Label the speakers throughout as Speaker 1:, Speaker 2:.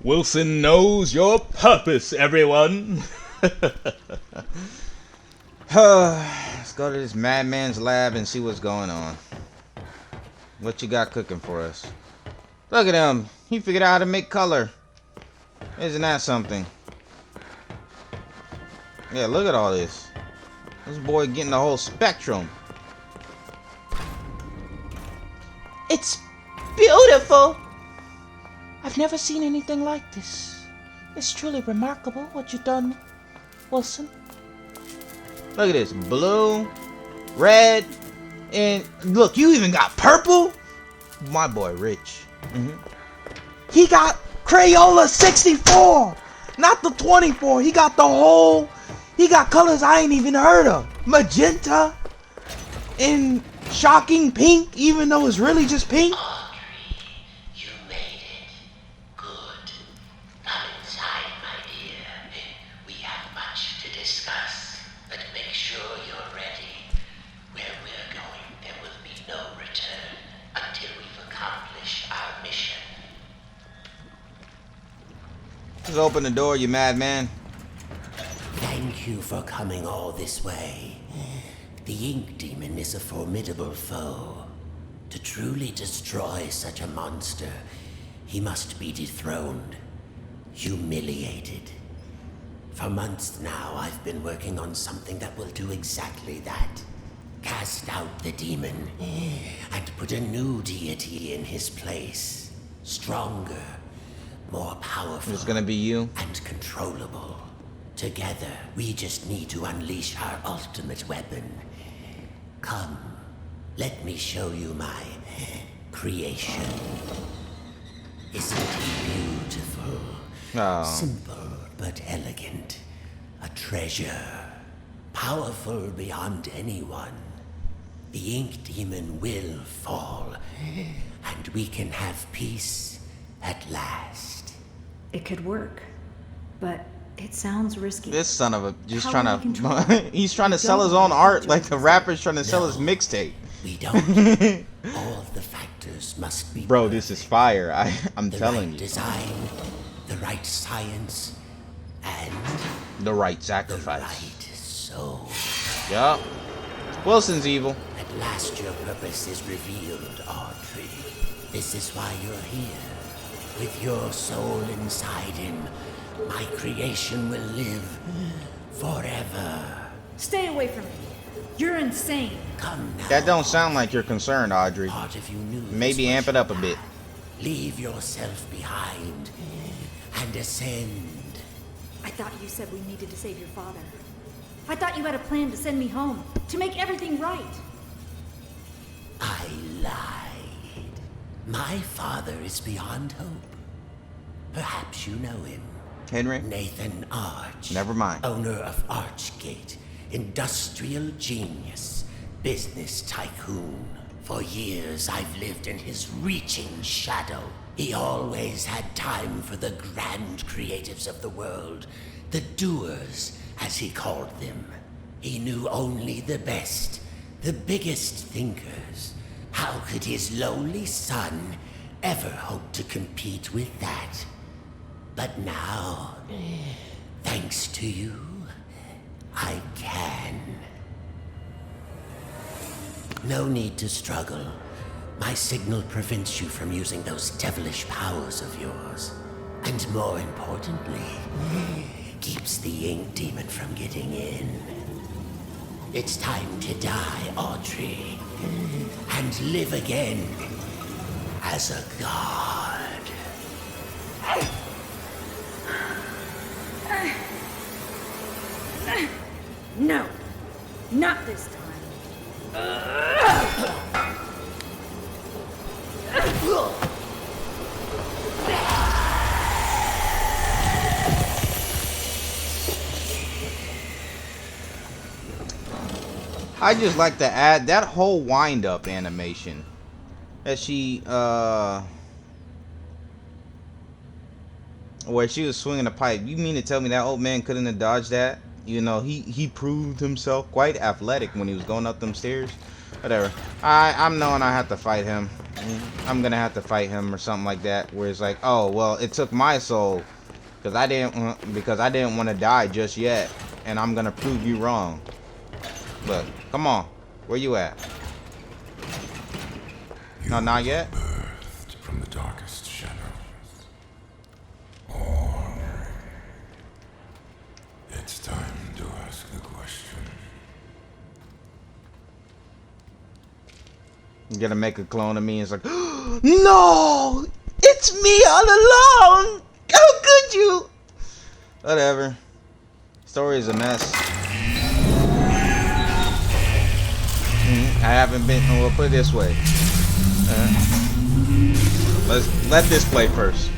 Speaker 1: Wilson knows your purpose, everyone.
Speaker 2: Let's go to this madman's lab and see what's going on. What you got cooking for us? Look at him. He figured out how to make color. Isn't that something? Yeah, look at all this. This boy getting the whole spectrum.
Speaker 3: It's beautiful. I've never seen anything like this. It's truly remarkable what you've done, Wilson.
Speaker 2: Look at this. Blue, red, and look, you even got purple? My boy rich.
Speaker 3: He got Crayola 64, not the 24. He got the whole. He got colors I ain't even heard of. Magenta and shocking pink, even though it's really just pink.
Speaker 4: Audrey, you made it. Good. Come inside, my dear. We have much to discuss, but make sure you're ready. Where we're going, there will be no return until we've accomplished our mission.
Speaker 2: Just open the door, you madman.
Speaker 4: Thank you for coming all this way. The Ink Demon is a formidable foe. To truly destroy such a monster, he must be dethroned, humiliated. For months now, I've been working on something that will do exactly that. Cast out the demon, and put a new deity in his place. Stronger, more powerful.
Speaker 2: It's gonna be you.
Speaker 4: And controllable. Together, we just need to unleash our ultimate weapon. Come, let me show you my creation. Isn't he beautiful?
Speaker 2: Oh.
Speaker 4: Simple but elegant. A treasure. Powerful beyond anyone. The Ink Demon will fall, and we can have peace at last.
Speaker 5: It could work, but it sounds risky.
Speaker 2: This son of a just
Speaker 5: How
Speaker 2: trying
Speaker 5: will we control
Speaker 2: to
Speaker 5: it?
Speaker 2: he's trying to
Speaker 5: We
Speaker 2: sell his
Speaker 5: don't
Speaker 2: own
Speaker 5: have
Speaker 2: art
Speaker 5: to
Speaker 2: like the
Speaker 5: do
Speaker 2: rapper's trying to sell his
Speaker 4: No.
Speaker 2: mixtape.
Speaker 4: We don't. All of the factors must be
Speaker 2: Bro, this is fire. I'm
Speaker 4: the
Speaker 2: telling
Speaker 4: right
Speaker 2: you.
Speaker 4: design, the right science, and
Speaker 2: The right
Speaker 4: the
Speaker 2: sacrifice.
Speaker 4: right soul.
Speaker 2: Yup. Wilson's evil.
Speaker 4: At last your purpose is revealed, Audrey. This is why you're here. With your soul inside him, my creation will live forever.
Speaker 5: Stay away from me. You're insane.
Speaker 4: Come now.
Speaker 2: That don't sound like you're concerned, Audrey.
Speaker 4: What if you knew
Speaker 2: Maybe
Speaker 4: this
Speaker 2: amp
Speaker 4: was
Speaker 2: it up a
Speaker 4: your
Speaker 2: bit.
Speaker 4: path? Leave yourself behind and ascend.
Speaker 5: I thought you said we needed to save your father. I thought you had a plan to send me home, to make everything right.
Speaker 4: I lied. My father is beyond hope. Perhaps you know him.
Speaker 2: Henry?
Speaker 4: Nathan Arch.
Speaker 2: Never mind.
Speaker 4: Owner of Archgate. Industrial genius. Business tycoon. For years I've lived in his reaching shadow. He always had time for the grand creatives of the world. The doers, as he called them. He knew only the best. The biggest thinkers. How could his lowly son ever hope to compete with that? But now, thanks to you, I can. No need to struggle. My signal prevents you from using those devilish powers of yours. And more importantly, keeps the Ink Demon from getting in. It's time to die, Audrey, and live again as a god.
Speaker 5: No, not this time.
Speaker 2: I just like to add that whole wind up animation that she where she was swinging the pipe. You mean to tell me that old man couldn't have dodged that? You know, he proved himself quite athletic when he was going up them stairs. Whatever. I'm knowing I have to fight him. I'm gonna have to fight him or something like that, where it's like, oh well, it took my soul because I didn't want to die just yet, and I'm gonna prove you wrong. Look, come on, where you at? No, not yet.
Speaker 6: Birthed from the darkest shadows. Or it's time to ask the question.
Speaker 2: You're gonna make a clone of me. It's like,
Speaker 3: No! It's me all along! How could you?
Speaker 2: whatever. Story is a mess. I haven't been. We'll put it this way. Let this play first.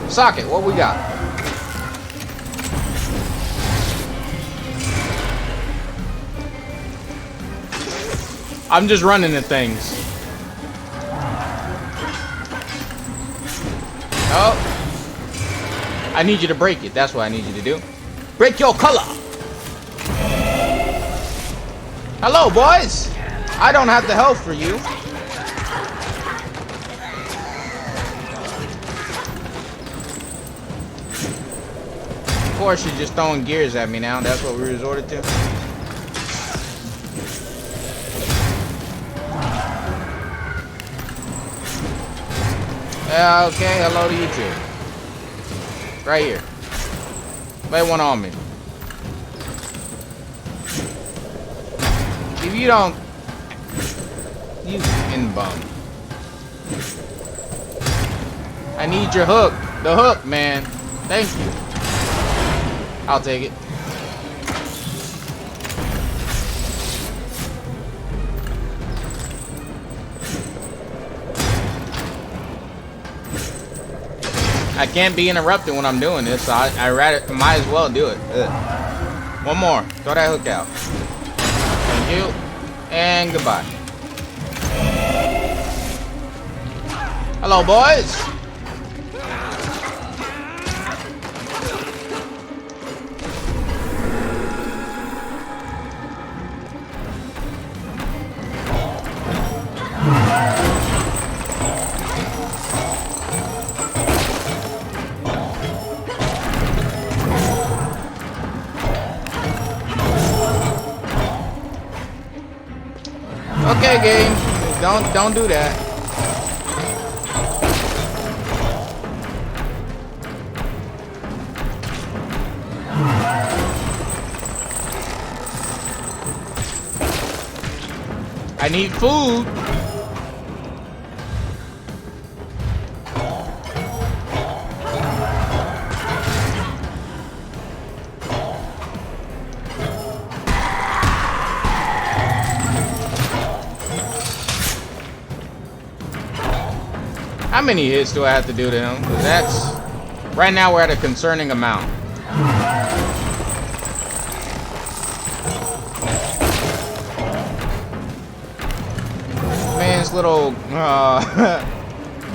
Speaker 2: Socket, what we got? I'm just running the things. Oh. I need you to break it. That's what I need you to do. Break your color. Hello, boys. I don't have the health for you. Of course, you're just throwing gears at me now. That's what we resorted to. Okay, hello to you too. Right here. Lay one on me. If you don't... You in bum. I need your hook. The hook, man. Thank you. I'll take it. I can't be interrupted when I'm doing this, so I might as well do it. Ugh. One more. Throw that hook out. Thank you. And goodbye. Hello, boys. Okay, game. Don't do that. I need food. How many hits do I have to do to him? 'Cause that's... Right now we're at a concerning amount. Man's little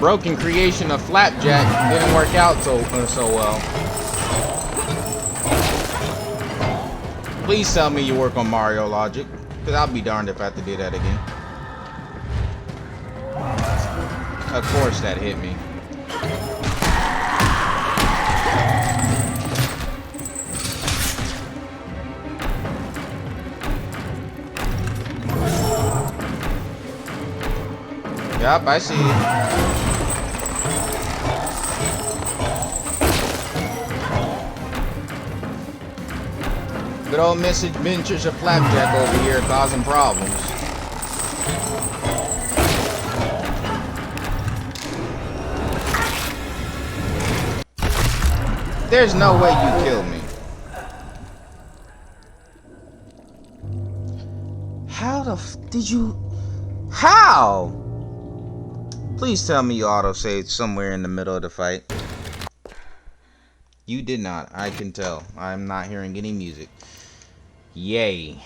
Speaker 2: broken creation of Flapjack didn't work out so well. Please tell me you work on Mario logic, because I'll be darned if I have to do that again. Of course that hit me. Yup, I see it. Good old misadventures of Flapjack over here causing problems. There's no way you killed me.
Speaker 3: How the did you...
Speaker 2: How? Please tell me you auto-saved somewhere in the middle of the fight. You did not. I can tell. I'm not hearing any music. Yay.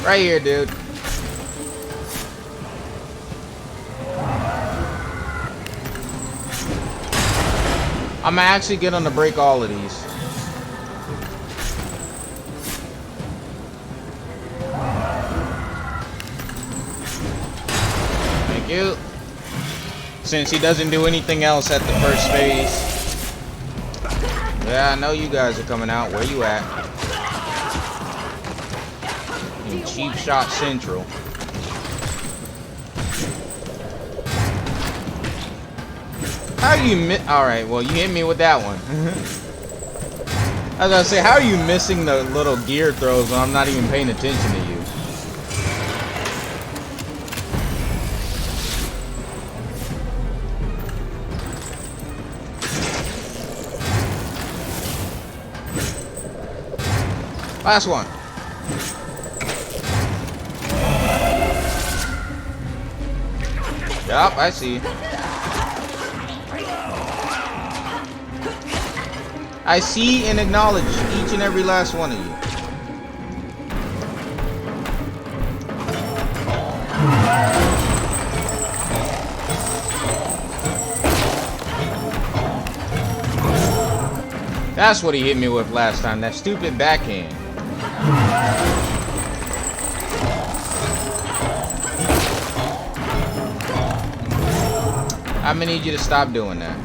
Speaker 2: Right here, dude. I'm actually going to break all of these. Thank you. Since he doesn't do anything else at the first phase. Yeah, I know you guys are coming out. Where you at? In Cheap Shot Central. How are you alright, well, you hit me with that one. I was gonna say, how are you missing the little gear throws when I'm not even paying attention to you? Last one. Yup, I see. I see and acknowledge each and every last one of you. That's what he hit me with last time, that stupid backhand. I'm gonna need you to stop doing that.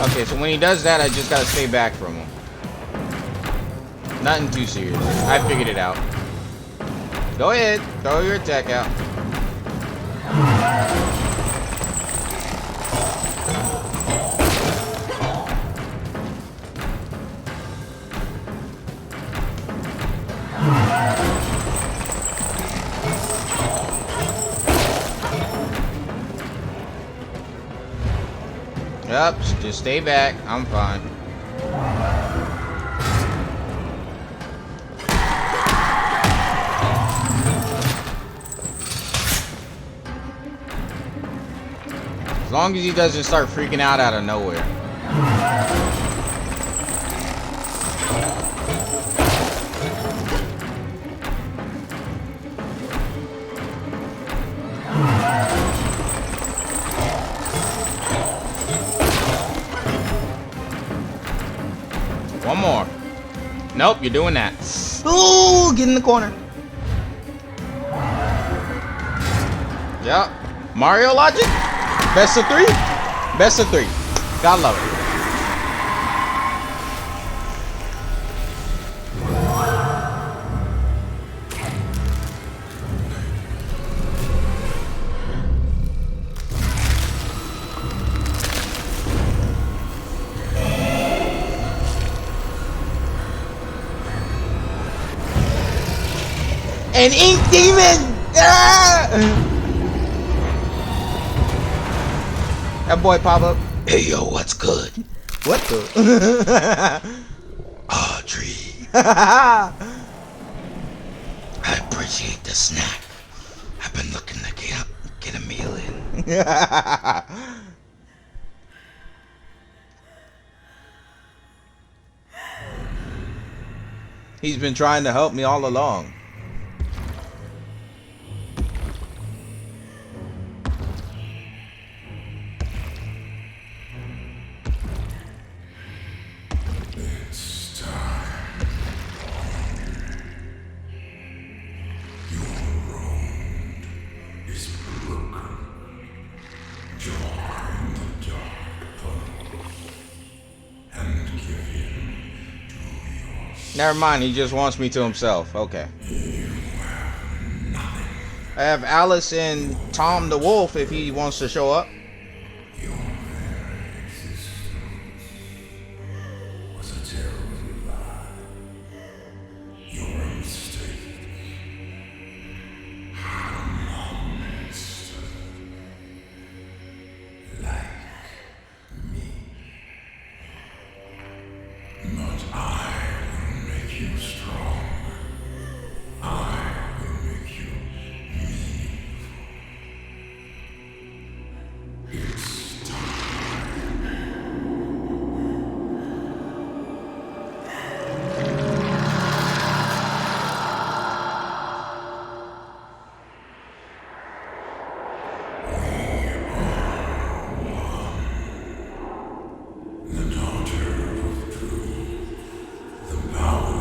Speaker 2: Okay, so when he does that, I just gotta stay back from him. Nothing too serious. I figured it out. Go ahead, throw your attack out. Yep, just stay back. I'm fine. As long as he doesn't start freaking out of nowhere. One more. Nope, you're doing that. Ooh, get in the corner. Yep. Mario logic? Best of three? Best of three. God love it. An ink demon! Ah! That boy pop up.
Speaker 3: Hey yo, what's good?
Speaker 2: What the?
Speaker 3: Audrey. I appreciate the snack. I've been looking to get a meal in.
Speaker 2: He's been trying to help me all along.
Speaker 6: It's time. Your road is broken. 'Join the dark tunnel.
Speaker 2: Never mind, he just wants me to himself. Okay. I have Alice and Tom the Wolf if he wants to show up.
Speaker 6: Your very existence was a terrible lie. You're a mistake. I'm a monster. Like me. But I will make you strong. I will make you meaningful. It's time. The daughter of truth, the power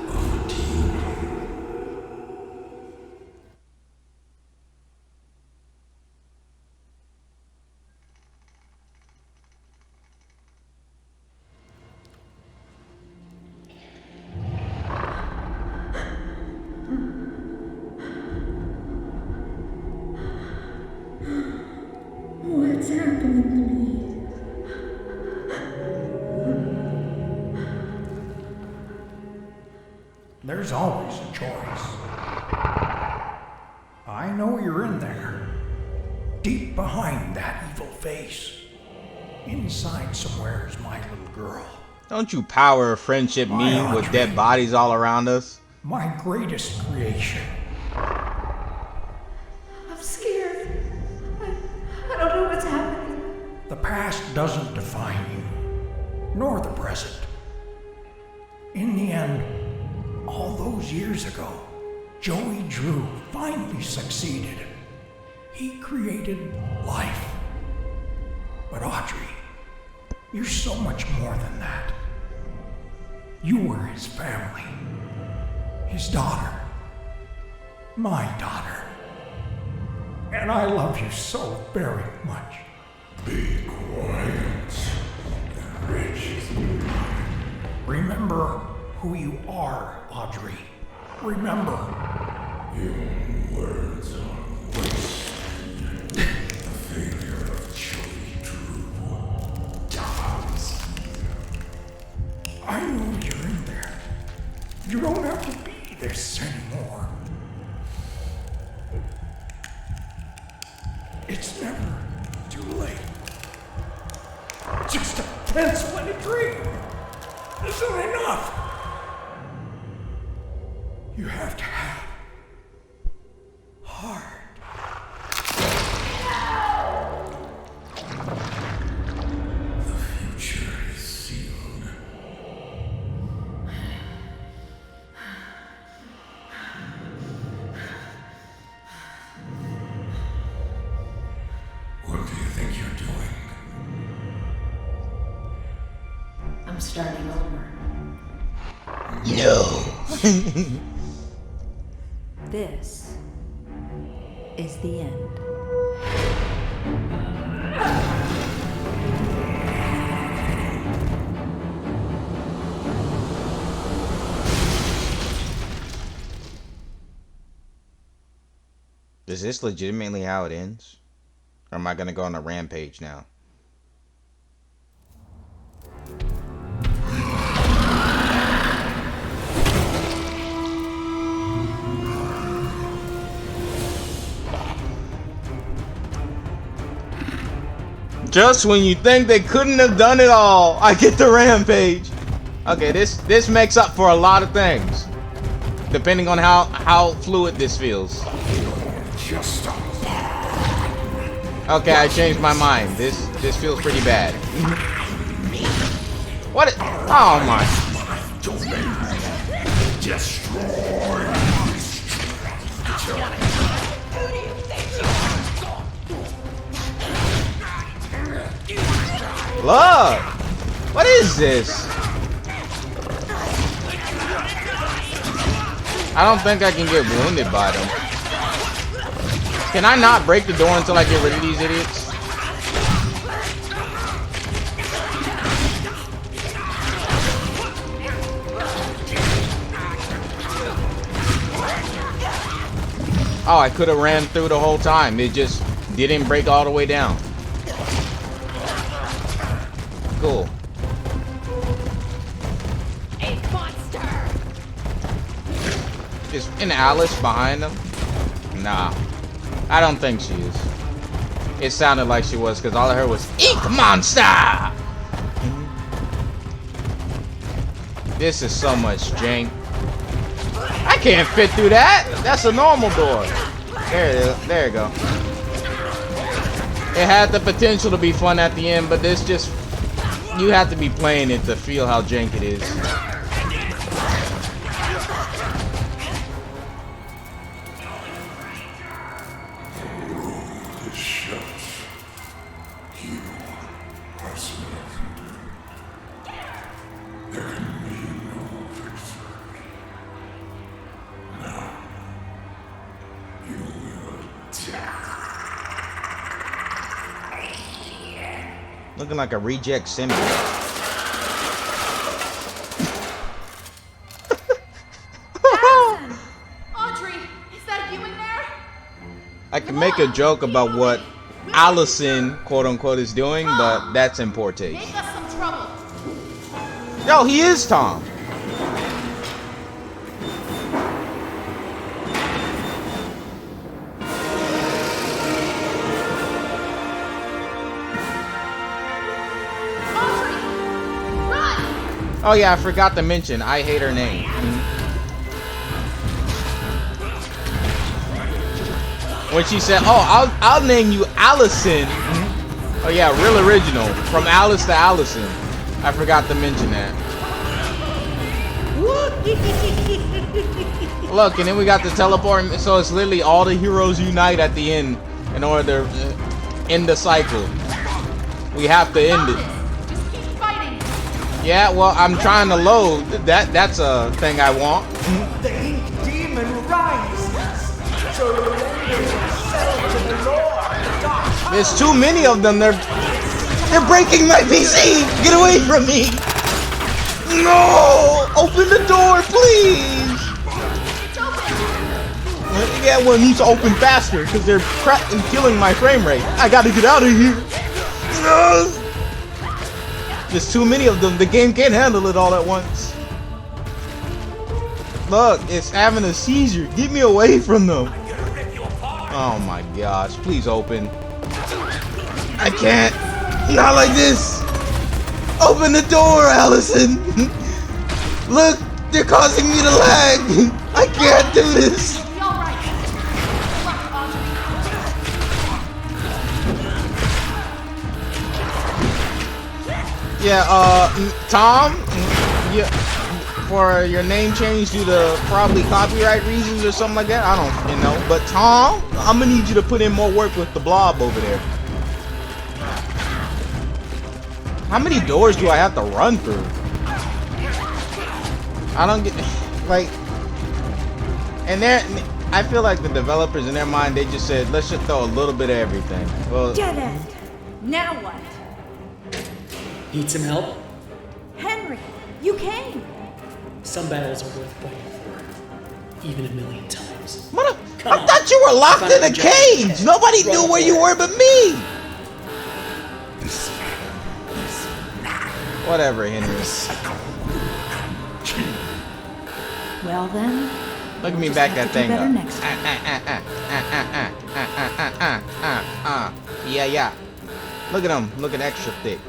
Speaker 6: of a demon.
Speaker 7: What's happening to me?
Speaker 8: There's always a choice. I know you're in there. Deep behind that evil face. Inside somewhere is my little girl.
Speaker 2: Don't you power of friendship mean with dead bodies all around us?
Speaker 8: My greatest creation.
Speaker 5: I'm scared. I don't know what's happening.
Speaker 8: The past doesn't define you, nor the present. In the end, all those years ago, Joey Drew finally succeeded. He created life. But Audrey, you're so much more than that. You were his family, his daughter, my daughter. And I love you so very much.
Speaker 6: Be quiet and rich.
Speaker 8: Remember who you are, Audrey. Remember.
Speaker 6: Your words are waste. The failure of Joey Drew dies here.
Speaker 8: I know you're in there. You don't have to be this anymore. It's never too late. Just to cancel any dream isn't enough. You have to have heart.
Speaker 6: The future is sealed. What do you think you're doing?
Speaker 7: I'm starting over.
Speaker 2: No.
Speaker 5: This is the end.
Speaker 2: Is this legitimately how it ends? Or am I gonna go on a rampage now? Just when you think they couldn't have done it all, I get the rampage. Okay, this makes up for a lot of things, depending on how fluid this feels.
Speaker 6: Just a
Speaker 2: Okay, I changed my mind. This feels pretty bad. What? Oh my!
Speaker 6: destroy.
Speaker 2: Look! What is this? I don't think I can get wounded by them. Can I not break the door until I get rid of these idiots? Oh, I could have ran through the whole time. It just didn't break all the way down. Cool. Is an Alice behind them? Nah. I don't think she is. It sounded like she was because all I heard was Ink Monster! This is so much jank. I can't fit through that. That's a normal door. There it is. There you go. It had the potential to be fun at the end, but this just... You have to be playing it to feel how jank it is. Looking like a reject semi.
Speaker 5: Audrey, is that you in there?
Speaker 2: I can make a joke about what Allison, quote unquote, is doing, but that's in poor taste.
Speaker 5: Make us some trouble.
Speaker 2: Yo, he is Tom. Oh yeah, I forgot to mention, I hate her name. When she said, "Oh, I'll name you Allison." Oh yeah, real original. From Alice to Allison. I forgot to mention that. Look, and then we got the teleport, so it's literally all the heroes unite at the end in order to end the cycle. We have to end it. Yeah, well, I'm trying to load. That's a thing I want.
Speaker 9: The ink demon rises, so you render yourself to the Lord.
Speaker 2: There's too many of them. They're breaking my PC. Get away from me. No! Open the door, please. Yeah, well, it needs to open faster because they're killing my frame rate. I gotta get out of here. No! There's too many of them. The game can't handle it all at once. Look, it's having a seizure. Get me away from them. Oh my gosh. Please open. I can't. Not like this. Open the door, Allison. Look, they're causing me to lag. I can't do this. Yeah, Tom, yeah, for your name change due to probably copyright reasons or something like that. I don't know, but Tom, I'm gonna need you to put in more work with the blob over there. How many doors do I have to run through? I don't get, like, and I feel like the developers in their mind, they just said, let's just throw a little bit of everything. Well,
Speaker 5: Dead end. Now what?
Speaker 10: Need some help?
Speaker 5: Henry, you came.
Speaker 10: Some battles are worth fighting for, even a million times.
Speaker 2: I thought you were locked in a cage. Nobody knew where you were but me. Whatever, Henry.
Speaker 5: Well then.
Speaker 2: Look at me back that thing up.
Speaker 5: Next time.
Speaker 2: Yeah. Look at him, looking extra thick.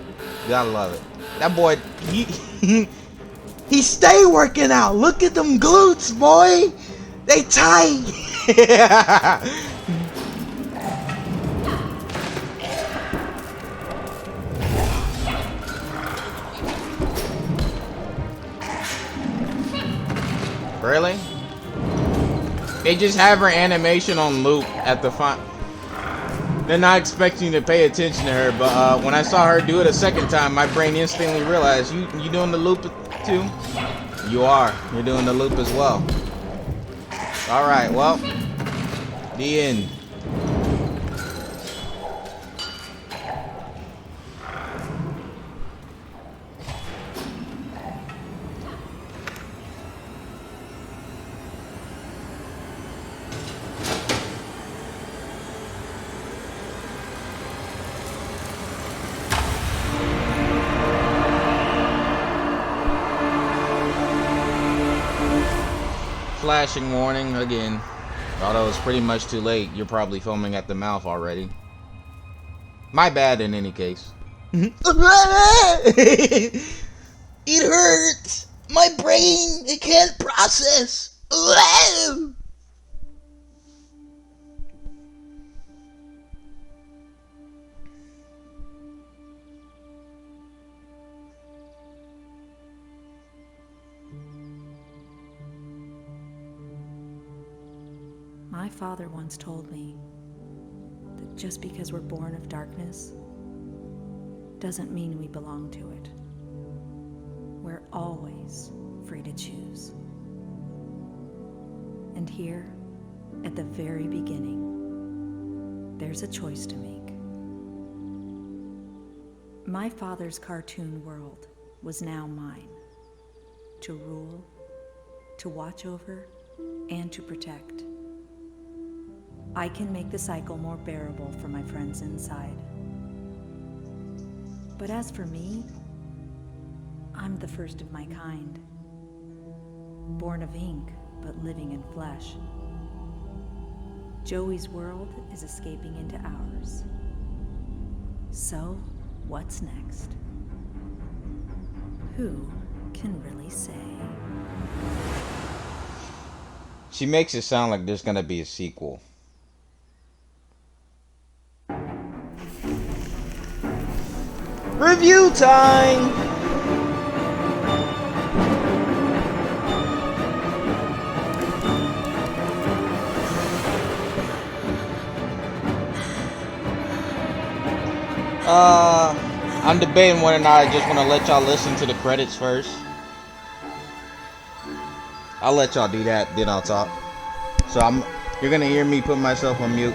Speaker 2: Gotta love it. That boy,
Speaker 3: he stay working out. Look at them glutes, boy. They tight.
Speaker 2: Really? They just have her animation on loop at the front. They're not expecting you to pay attention to her, but when I saw her do it a second time, my brain instantly realized, you doing the loop too? You are. You're doing the loop as well. Alright, well, the end. Flashing warning again. Although it's pretty much too late, you're probably foaming at the mouth already. My bad in any case.
Speaker 3: It hurts. My brain, it can't process.
Speaker 5: My father once told me that just because we're born of darkness doesn't mean we belong to it. We're always free to choose. And here, at the very beginning, there's a choice to make. My father's cartoon world was now mine, to rule, to watch over, and to protect. I can make the cycle more bearable for my friends inside. But as for me, I'm the first of my kind. Born of ink, but living in flesh. Joey's world is escaping into ours. So, what's next? Who can really say?
Speaker 2: She makes it sound like there's gonna be a sequel.
Speaker 3: Review time!
Speaker 2: I'm debating whether or not I just want to let y'all listen to the credits first. I'll let y'all do that, then I'll talk. So you're gonna hear me put myself on mute.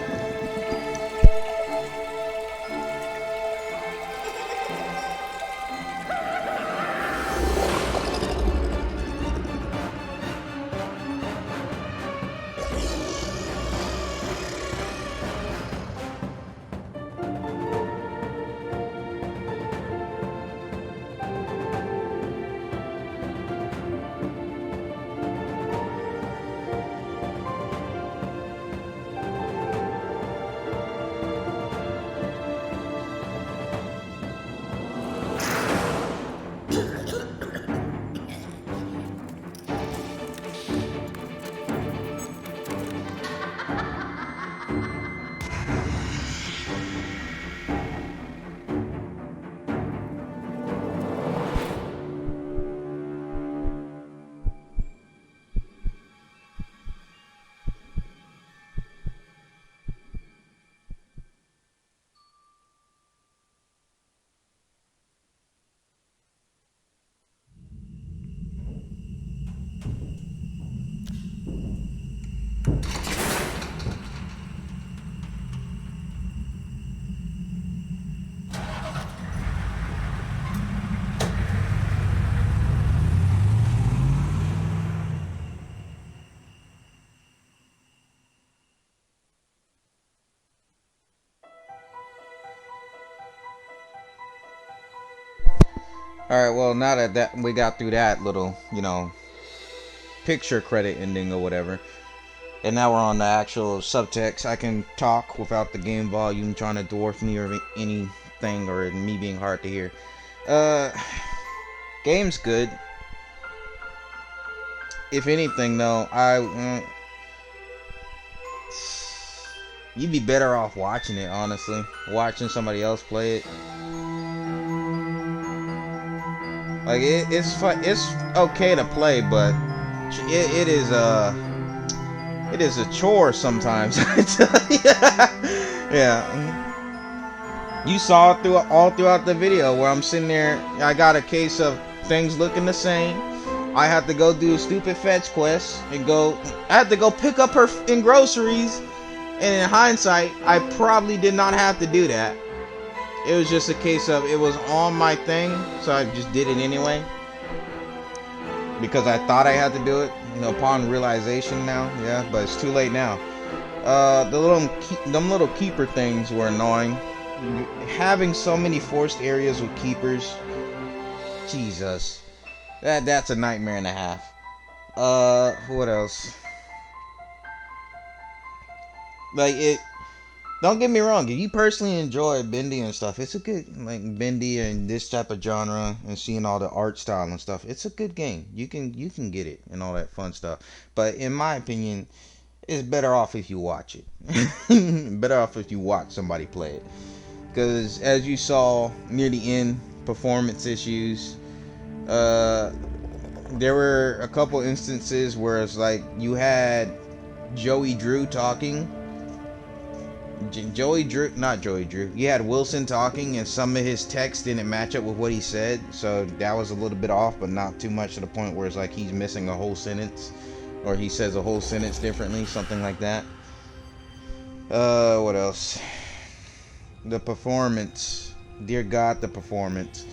Speaker 2: Alright, well, now that we got through that little, picture credit ending or whatever, and now we're on the actual subtext, I can talk without the game volume trying to dwarf me or anything, or me being hard to hear. Game's good. If anything, though, you'd be better off watching it, honestly. Watching somebody else play it. Like it's fun. It's okay to play, but it is a chore sometimes. Yeah. You saw it all throughout the video where I'm sitting there. I got a case of things looking the same. I had to go do a stupid fetch quest and I had to go pick up her in groceries. And in hindsight, I probably did not have to do that. It was just a case of it was on my thing, so I just did it anyway. Because I thought I had to do it, upon realization now. Yeah, but it's too late now. Them little keeper things were annoying. Having so many forced areas with keepers, Jesus, that's a nightmare and a half. What else? Like it. Don't get me wrong. If you personally enjoy Bendy and stuff, it's a good like Bendy and this type of genre and seeing all the art style and stuff. It's a good game. You can get it and all that fun stuff. But in my opinion, it's better off if you watch it. Better off if you watch somebody play it. Because as you saw near the end, performance issues. There were a couple instances where it's like you had Joey Drew talking. Not Joey Drew. You had Wilson talking, and some of his text didn't match up with what he said, so that was a little bit off, but not too much to the point where it's like he's missing a whole sentence, or he says a whole sentence differently, something like that. What else? The performance. Dear God, the performance.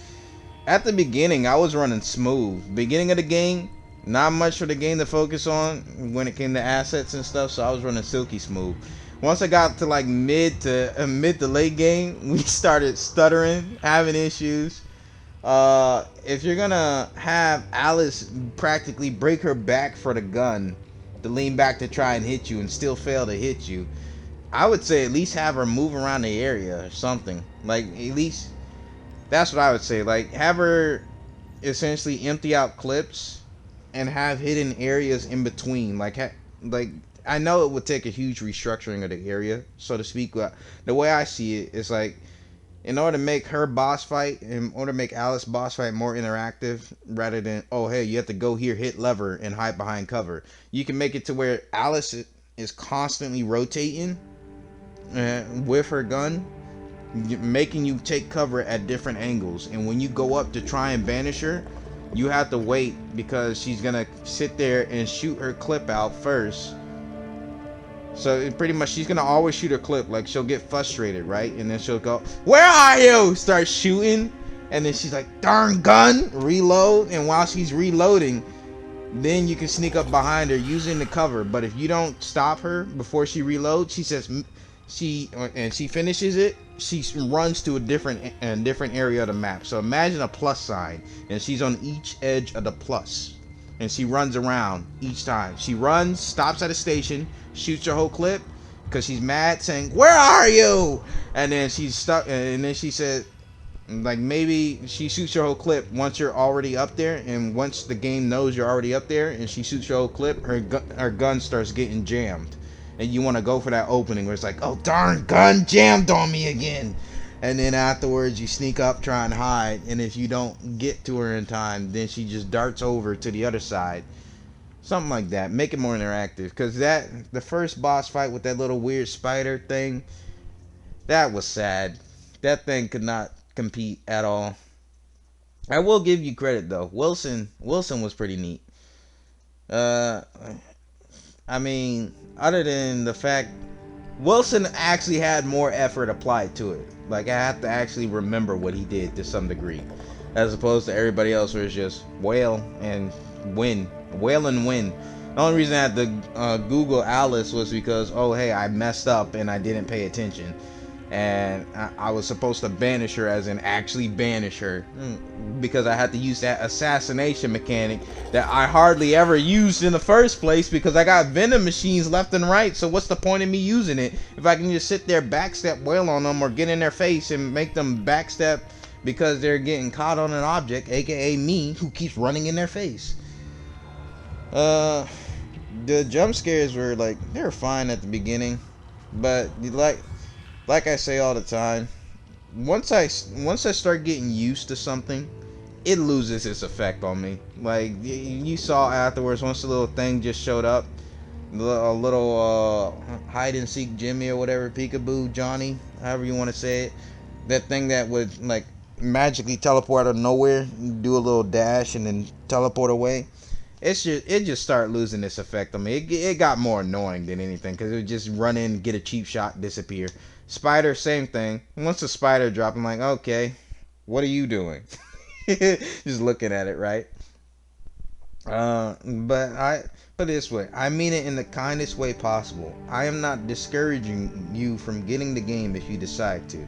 Speaker 2: At the beginning, I was running smooth. Beginning of the game, not much for the game to focus on when it came to assets and stuff, so I was running silky smooth. Once I got to like mid to late game, we started stuttering, having issues. If you're gonna have Alice practically break her back for the gun, to lean back to try and hit you and still fail to hit you, I would say at least have her move around the area or something. Like, at least, that's what I would say. Like, have her essentially empty out clips and have hidden areas in between. Like I know it would take a huge restructuring of the area, so to speak. But the way I see it is like, in order to make her boss fight, in order to make Alice boss fight more interactive, rather than, oh hey, you have to go here, hit lever, and hide behind cover, you can make it to where Alice is constantly rotating with her gun, making you take cover at different angles. And when you go up to try and banish her, you have to wait, because she's gonna sit there and shoot her clip out first. So pretty much she's gonna always shoot her clip. Like, she'll get frustrated, right? And then she'll go, "Where are you?" Start shooting, and then she's like, "Darn gun!" Reload, and while she's reloading, then you can sneak up behind her using the cover. But if you don't stop her before she reloads, she says she finishes it. She runs to a different area of the map. So imagine a plus sign, and she's on each edge of the plus, and she runs around each time. She runs, stops at a station, shoots her whole clip because she's mad, saying, "Where are you?" And then she's stuck, and then she said, like, maybe she shoots your whole clip once you're already up there, and once the game knows you're already up there and she shoots your whole clip, her gun starts getting jammed, and you want to go for that opening where it's like, "Oh darn, gun jammed on me again." And then afterwards you sneak up, try and hide, and if you don't get to her in time, then she just darts over to the other side. Something like that. Make it more interactive, because the first boss fight with that little weird spider thing, that was sad. That thing could not compete at all. I will give you credit though. Wilson was pretty neat. I mean, other than the fact Wilson actually had more effort applied to it. Like, I have to actually remember what he did to some degree, as opposed to everybody else where it's just wail and win. The only reason I had to Google Alice was because, oh hey, I messed up and I didn't pay attention, and I was supposed to banish her, as in actually banish her, because I had to use that assassination mechanic that I hardly ever used in the first place, because I got vending machines left and right. So what's the point of me using it if I can just sit there, backstep wail on them, or get in their face and make them backstep because they're getting caught on an object, aka me, who keeps running in their face. The jump scares were like, they were fine at the beginning, but like I say all the time, once I start getting used to something, it loses its effect on me. Like, you saw afterwards, once the little thing just showed up, a little hide and seek Jimmy or whatever, peekaboo Johnny, however you want to say it, that thing that would like magically teleport out of nowhere, do a little dash and then teleport away. It just started losing its effect on me. It got more annoying than anything, because it would just run in, get a cheap shot, disappear. Spider, same thing. Once the spider dropped, I'm like, okay, what are you doing? Just looking at it, right? But I put it this way, I mean it in the kindest way possible. I am not discouraging you from getting the game if you decide to.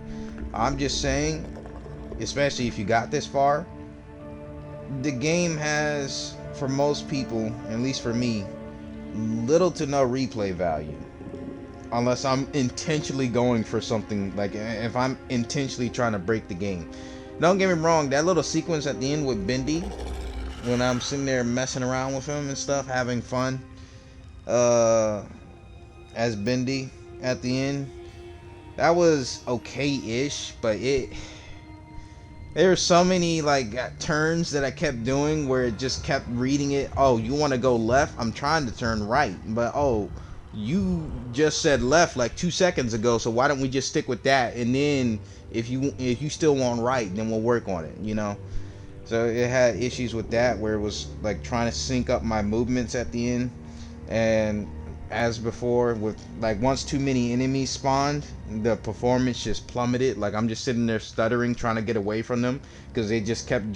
Speaker 2: I'm just saying, especially if you got this far, the game has for most people, at least for me, little to no replay value. Unless I'm intentionally going for something, like if I'm intentionally trying to break the game. Don't get me wrong, that little sequence at the end with Bendy, when I'm sitting there messing around with him and stuff, having fun, as Bendy at the end, that was okay-ish, but there were so many like turns that I kept doing where it just kept reading it. Oh, you want to go left? I'm trying to turn right, but oh, you just said left like 2 seconds ago, so why don't we just stick with that? And then if you still want right, then we'll work on it, you know. So it had issues with that where it was like trying to sync up my movements at the end. And as before, with like once too many enemies spawned, the performance just plummeted. Like I'm just sitting there stuttering trying to get away from them because it just kept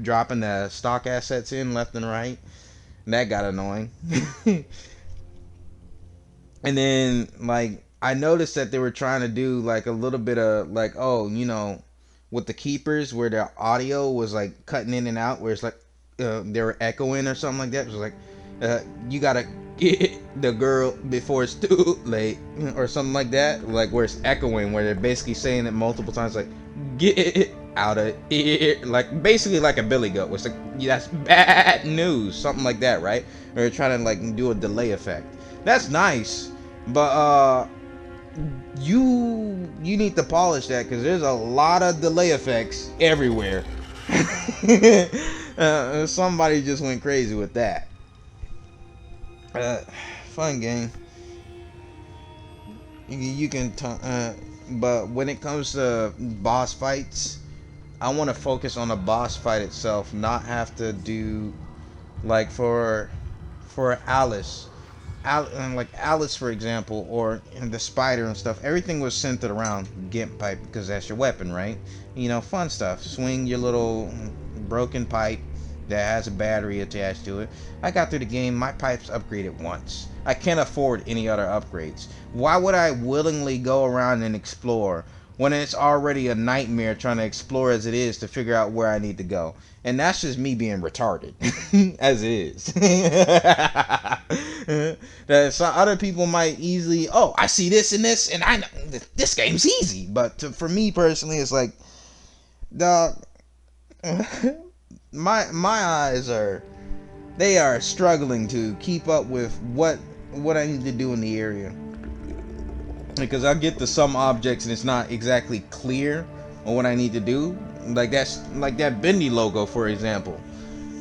Speaker 2: dropping the stock assets in left and right, and that got annoying. And then like I noticed that they were trying to do like a little bit of like, oh, you know, with the keepers where their audio was like cutting in and out, where it's like they were echoing or something like that. It was like you gotta get the girl before it's too late or something like that, like where it's echoing, where they're basically saying it multiple times, like get out of here, like basically like a billy goat, which like, yeah, that's bad news, something like that, right? Or they're trying to like do a delay effect. That's nice, but you need to polish that because there's a lot of delay effects everywhere. Somebody just went crazy with that. Fun game. You can but when it comes to boss fights, I want to focus on the boss fight itself, not have to do like for Alice. Like Alice, for example, or the spider and stuff, everything was centered around Gimp pipe because that's your weapon, right? You know, fun stuff. Swing your little broken pipe that has a battery attached to it. I got through the game, my pipe's upgraded once. I can't afford any other upgrades. Why would I willingly go around and explore when it's already a nightmare trying to explore as it is to figure out where I need to go? And that's just me being retarded, as it is. That some other people might easily, oh, I see this and this, and I know this game's easy. But for me personally, it's like, dog, my eyes are struggling to keep up with what I need to do in the area. Because I get to some objects and it's not exactly clear on what I need to do. Like that Bendy logo, for example.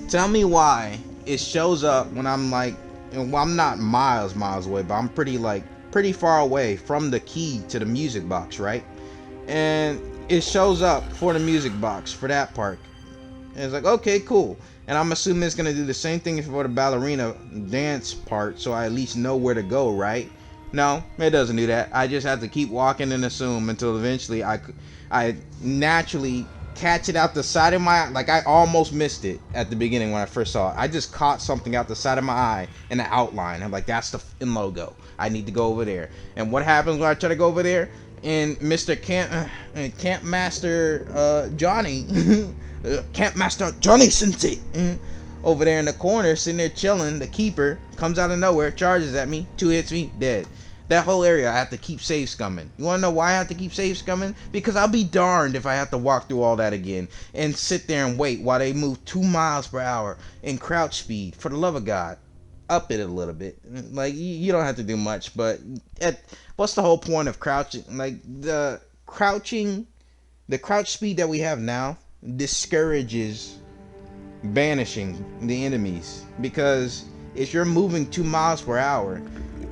Speaker 2: Tell me why it shows up when I'm like, well, I'm not miles away, but I'm pretty far away from the key to the music box, right? And it shows up for the music box for that part. And it's like, okay, cool. And I'm assuming it's gonna do the same thing for the ballerina dance part, so I at least know where to go, right? No, it doesn't do that. I just have to keep walking and assume until eventually I naturally catch it out the side of my eye. Like I almost missed it at the beginning when I first saw it. I just caught something out the side of my eye in the outline. I'm like, that's the f***ing logo. I need to go over there. And what happens when I try to go over there? And Mr. Camp Master Johnny, Camp Master Johnny Sensei, over there in the corner, sitting there chilling, the keeper comes out of nowhere, charges at me, 2 hits me, dead. That whole area, I have to keep save scumming. You want to know why I have to keep save scumming? Because I'll be darned if I have to walk through all that again and sit there and wait while they move 2 miles per hour in crouch speed. For the love of God, up it a little bit. Like, you don't have to do much, but what's the whole point of crouching? Like, the crouch speed that we have now discourages banishing the enemies, because if you're moving 2 miles per hour,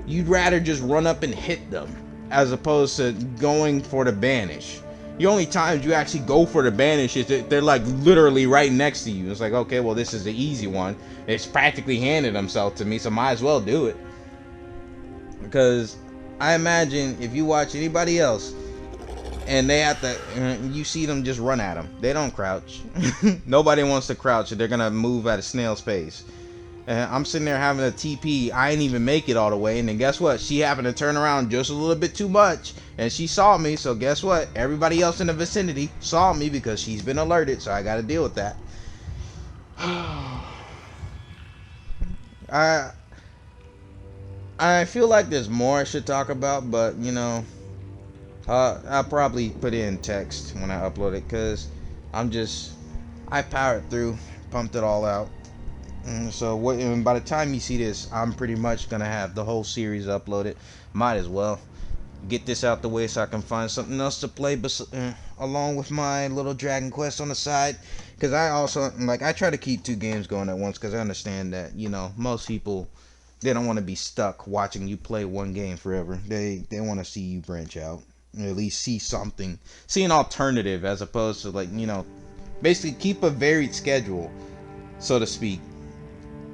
Speaker 2: you'd rather just run up and hit them as opposed to going for the banish. The only times you actually go for the banish is that they're like literally right next to you. It's like, okay, well, this is the easy one. It's practically handed himself to me, so might as well do it. Because I imagine if you watch anybody else and they have to, you see them just run at them. They don't crouch. Nobody wants to crouch. They're gonna move at a snail's pace. I'm sitting there having a TP. I didn't even make it all the way, and then guess what? She happened to turn around just a little bit too much, and she saw me. So guess what? Everybody else in the vicinity saw me because she's been alerted. So I got to deal with that. I feel like there's more I should talk about, but you know, I'll probably put it in text when I upload it, because I powered through, pumped it all out. So and by the time you see this, I'm pretty much gonna have the whole series uploaded. Might as well get this out the way so I can find something else to play along with my little Dragon Quest on the side. Because I also, like, I try to keep 2 games going at once, because I understand that, you know, most people, they don't want to be stuck watching you play one game forever. They want to see you branch out, or at least see something, see an alternative, as opposed to, like, you know, basically keep a varied schedule, so to speak.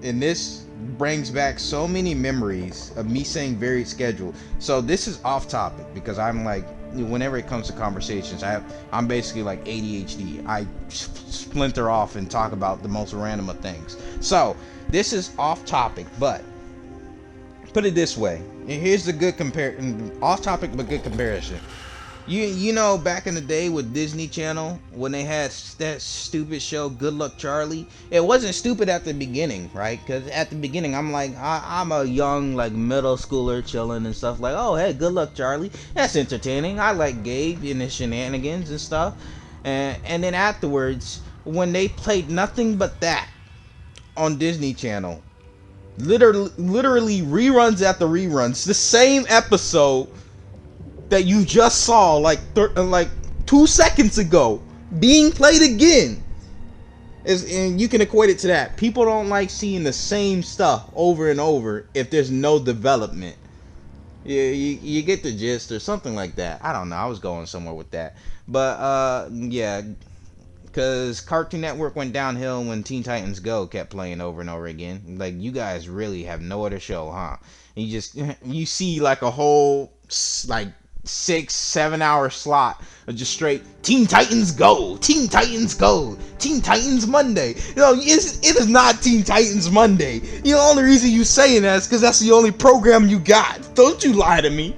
Speaker 2: And this brings back so many memories of me saying varied schedule. So this is off topic, because I'm like, whenever it comes to conversations, I'm basically like ADHD. I splinter off and talk about the most random of things. So this is off topic, but put it this way. Here's the good off topic but good comparison. You know, back in the day with Disney Channel, when they had that stupid show Good Luck Charlie, it wasn't stupid at the beginning, right? Because at the beginning, I'm like, I'm a young, like, middle schooler chilling and stuff, like, oh, hey, Good Luck Charlie, that's entertaining. I like Gabe and his shenanigans and stuff. And then afterwards, when they played nothing but that on Disney Channel, literally reruns after reruns, the same episode that you just saw like 2 seconds ago being played again, and you can equate it to that. People don't like seeing the same stuff over and over if there's no development. You get the gist, or something like that. I don't know, I was going somewhere with that, but yeah, because Cartoon Network went downhill when Teen Titans Go kept playing over and over again. Like, you guys really have no other show, huh? And you see like a whole, like, 6-7 hour slot of just straight Teen Titans Go, Teen Titans Go, Teen Titans Monday. You know, it is not Teen Titans Monday. The only reason you saying that is because that's the only program you got. Don't you lie to me.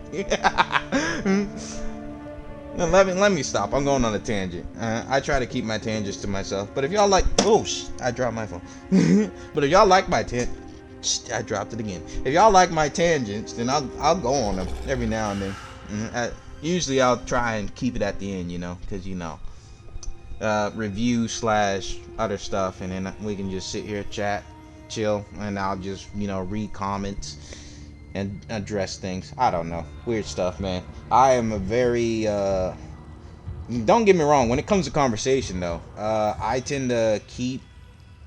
Speaker 2: Let me stop. I'm going on a tangent. I try to keep my tangents to myself. But if y'all like, I dropped my phone. But if y'all like my I dropped it again. If y'all like my tangents, then I'll go on them every now and then. Usually I'll try and keep it at the end, you know, because, you know, review / other stuff, and then we can just sit here, chat, chill, and I'll just, you know, read comments and address things. I don't know, weird stuff, man. I am a very don't get me wrong, when it comes to conversation though, I tend to keep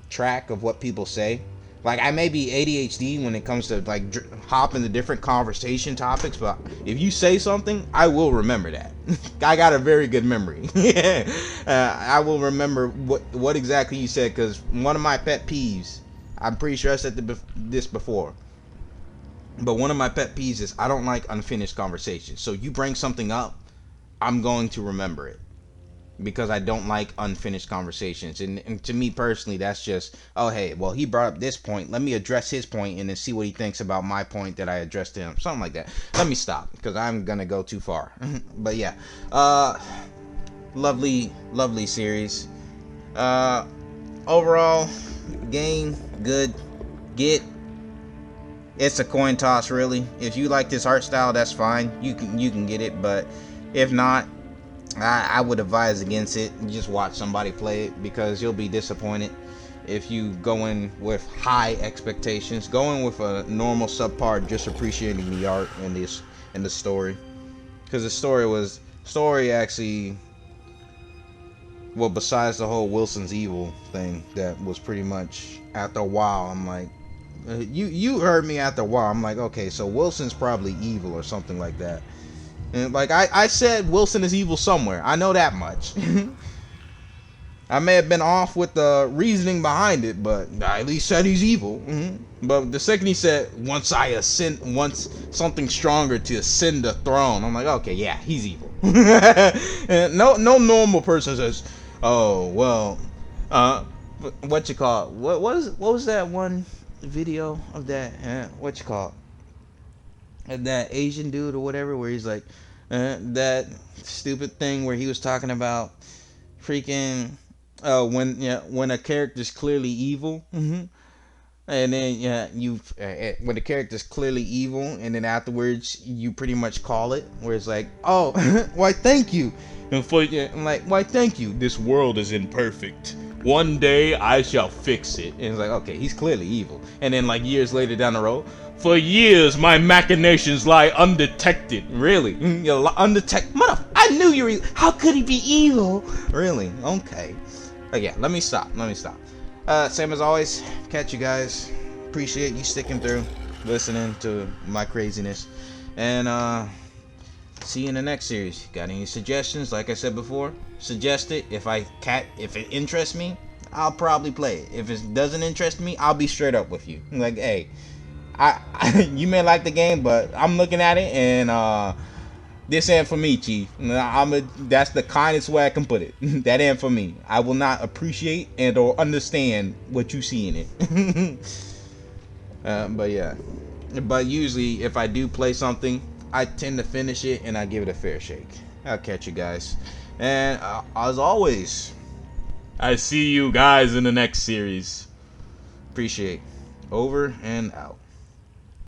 Speaker 2: track of what people say. Like, I may be ADHD when it comes to, like, hop into different conversation topics, but if you say something, I will remember that. I got a very good memory. I will remember what exactly you said, because one of my pet peeves, I'm pretty sure I said this before, but one of my pet peeves is I don't like unfinished conversations. So you bring something up, I'm going to remember it, because I don't like unfinished conversations. And to me personally, that's just, oh, hey, well, he brought up this point, let me address his point and then see what he thinks about my point that I addressed to him, something like that. Let me stop, because I'm gonna go too far. But yeah, lovely series. Overall, game good. It's a coin toss, really. If you like this art style, that's fine, you can get it. But if not, I would advise against it. Just watch somebody play it, because you'll be disappointed if you go in with high expectations. Go in with a normal subpar, just appreciating the art and the story, because the story actually, well, besides the whole Wilson's evil thing, that was pretty much, after a while, I'm like, you heard me, after a while, I'm like, okay, so Wilson's probably evil or something like that. And like I said, Wilson is evil somewhere. I know that much. I may have been off with the reasoning behind it, but I at least said he's evil. But the second he said, once something stronger to ascend the throne, I'm like, okay, yeah, he's evil. And no normal person says, oh, well, what you call it? What was that one video of that? What you call it? That Asian dude or whatever, where he's like, that stupid thing where he was talking about freaking when a character's clearly evil, And then yeah, you when the character's clearly evil, and then afterwards you pretty much call it, where it's like, oh, why thank you, and for yeah, I'm like, why thank you.
Speaker 1: This world is imperfect. One day I shall fix it.
Speaker 2: And it's like, okay, he's clearly evil. And then like years later down the road,
Speaker 1: For years, my machinations lie undetected.
Speaker 2: really, you're undetected. Mother, I knew you were evil. How could he be evil? Really? Okay. But yeah, let me stop. Same as always, catch you guys. Appreciate you sticking through, listening to my craziness. And see you in the next series. Got any suggestions? Like I said before, suggest it. If it interests me, I'll probably play it. If it doesn't interest me, I'll be straight up with you. Like, hey, you may like the game, but I'm looking at it and this ain't for me, Chief. That's the kindest way I can put it. That ain't for me. I will not appreciate and or understand what you see in it. But yeah. But usually, if I do play something, I tend to finish it and I give it a fair shake. I'll catch you guys. And as always,
Speaker 1: I see you guys in the next series.
Speaker 2: appreciate. Over and out.